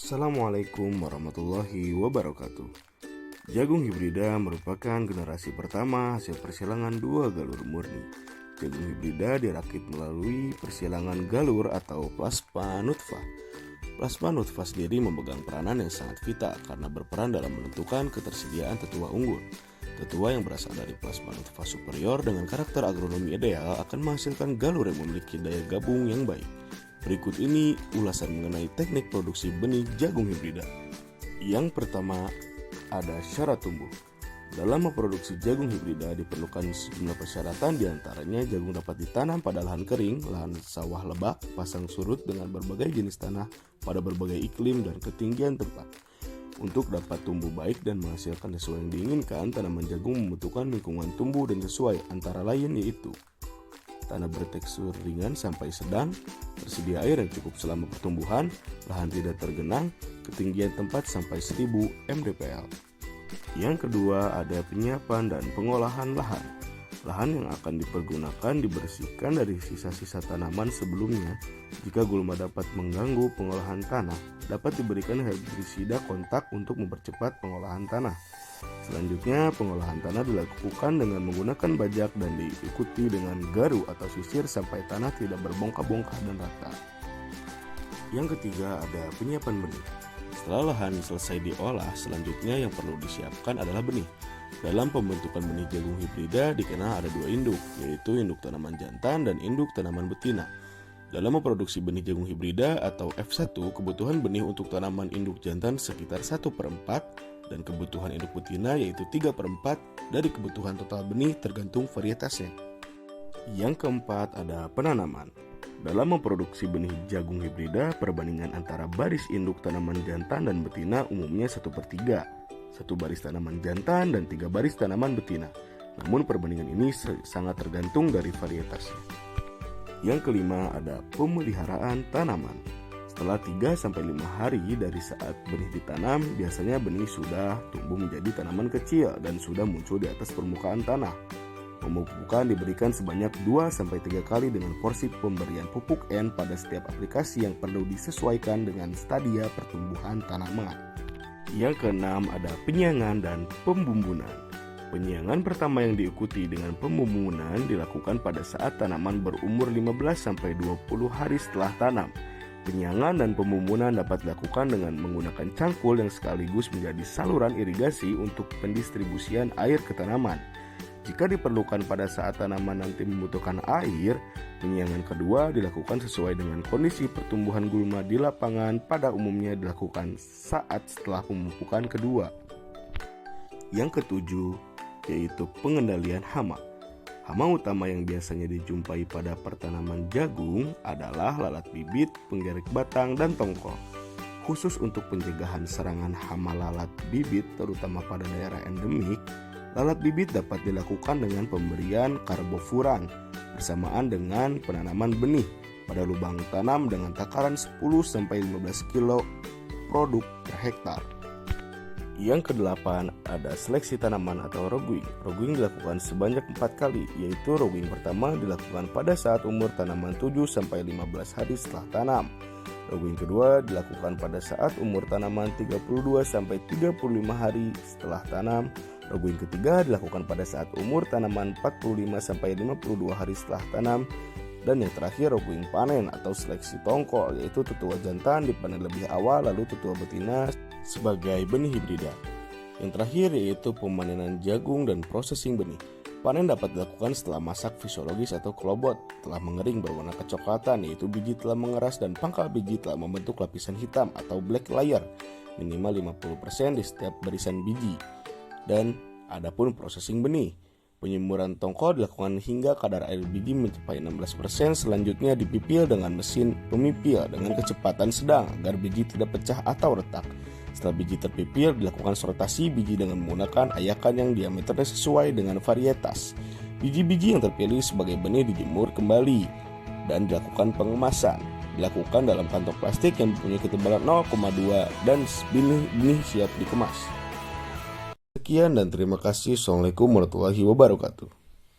Assalamualaikum warahmatullahi wabarakatuh. Jagung hibrida merupakan generasi pertama hasil persilangan dua galur murni. Jagung hibrida dirakit melalui persilangan galur atau plasma nutfah. Plasma nutfah sendiri memegang peranan yang sangat vital karena berperan dalam menentukan ketersediaan tetua unggul. Tetua yang berasal dari plasma nutfah superior dengan karakter agronomi ideal akan menghasilkan galur yang memiliki daya gabung yang baik. Berikut ini ulasan mengenai teknik produksi benih jagung hibrida. Yang pertama, ada syarat tumbuh. Dalam memproduksi jagung hibrida diperlukan sejumlah persyaratan, diantaranya jagung dapat ditanam pada lahan kering, lahan sawah lebak, pasang surut dengan berbagai jenis tanah pada berbagai iklim dan ketinggian tempat. Untuk dapat tumbuh baik dan menghasilkan sesuai yang diinginkan, tanaman jagung membutuhkan lingkungan tumbuh dan sesuai, antara lain yaitu tanah bertekstur ringan sampai sedang, tersedia air yang cukup selama pertumbuhan, lahan tidak tergenang, ketinggian tempat sampai 1000 mdpl. Yang kedua ada penyiapan dan pengolahan lahan. Lahan yang akan dipergunakan dibersihkan dari sisa-sisa tanaman sebelumnya. Jika gulma dapat mengganggu pengolahan tanah, dapat diberikan herbisida kontak untuk mempercepat pengolahan tanah. Selanjutnya, pengolahan tanah dilakukan dengan menggunakan bajak dan diikuti dengan garu atau sisir sampai tanah tidak berbongkah-bongkah dan rata. Yang ketiga ada penyiapan benih. Setelah lahan selesai diolah, selanjutnya yang perlu disiapkan adalah benih. Dalam pembentukan benih jagung hibrida dikenal ada dua induk, yaitu induk tanaman jantan dan induk tanaman betina. Dalam memproduksi benih jagung hibrida atau F1, kebutuhan benih untuk tanaman induk jantan sekitar 1/4 dan kebutuhan induk betina yaitu 3/4 dari kebutuhan total benih tergantung varietasnya. Yang keempat ada penanaman. Dalam memproduksi benih jagung hibrida, perbandingan antara baris induk tanaman jantan dan betina umumnya 1/3. 1 baris tanaman jantan dan 3 baris tanaman betina. Namun perbandingan ini sangat tergantung dari varietasnya. Yang kelima ada pemeliharaan tanaman. Setelah 3-5 hari dari saat benih ditanam, biasanya benih sudah tumbuh menjadi tanaman kecil dan sudah muncul di atas permukaan tanah. Pemupukan diberikan sebanyak 2-3 kali dengan porsi pemberian pupuk N pada setiap aplikasi yang perlu disesuaikan dengan stadia pertumbuhan tanaman. Yang keenam ada penyiangan dan pembumbunan. Penyiangan pertama yang diikuti dengan pembumbunan dilakukan pada saat tanaman berumur 15-20 hari setelah tanam. Penyiangan dan pembumbunan dapat dilakukan dengan menggunakan cangkul yang sekaligus menjadi saluran irigasi untuk pendistribusian air ke tanaman. Jika diperlukan pada saat tanaman nanti membutuhkan air, penyiangan kedua dilakukan sesuai dengan kondisi pertumbuhan gulma di lapangan, pada umumnya dilakukan saat setelah pemupukan kedua. Yang ketujuh yaitu pengendalian hama. Hama utama yang biasanya dijumpai pada pertanaman jagung adalah lalat bibit, penggerek batang, dan tongkol. Khusus untuk pencegahan serangan hama lalat bibit, terutama pada daerah endemik, lalat bibit dapat dilakukan dengan pemberian karbofuran bersamaan dengan penanaman benih pada lubang tanam dengan takaran 10-15 kilo produk per hektar. Yang kedelapan ada seleksi tanaman atau rogwing. Rogwing dilakukan sebanyak 4 kali, yaitu rogwing pertama dilakukan pada saat umur tanaman 7-15 hari setelah tanam. Rogwing kedua dilakukan pada saat umur tanaman 32-35 hari setelah tanam. Rogwing ketiga dilakukan pada saat umur tanaman 45-52 hari setelah tanam. Dan yang terakhir rogwing panen atau seleksi tongkol, yaitu tetua jantan dipanen lebih awal lalu tetua betina sebagai benih hibrida. Yang terakhir yaitu pemanenan jagung dan processing benih. Panen dapat dilakukan setelah masak fisiologis atau kelobot telah mengering berwarna kecoklatan, yaitu biji telah mengeras dan pangkal biji telah membentuk lapisan hitam atau black layer minimal 50% di setiap barisan biji. Dan adapun processing benih, penyemuran tongkol dilakukan hingga kadar air biji mencapai 16%. Selanjutnya dipipil dengan mesin pemipil dengan kecepatan sedang agar biji tidak pecah atau retak. Setelah biji terpipil, dilakukan sortasi biji dengan menggunakan ayakan yang diameternya sesuai dengan varietas. Biji-biji yang terpilih sebagai benih dijemur kembali dan dilakukan pengemasan. Dilakukan dalam kantong plastik yang mempunyai ketebalan 0,2 dan benih siap dikemas. Sekian dan terima kasih. Assalamualaikum warahmatullahi wabarakatuh.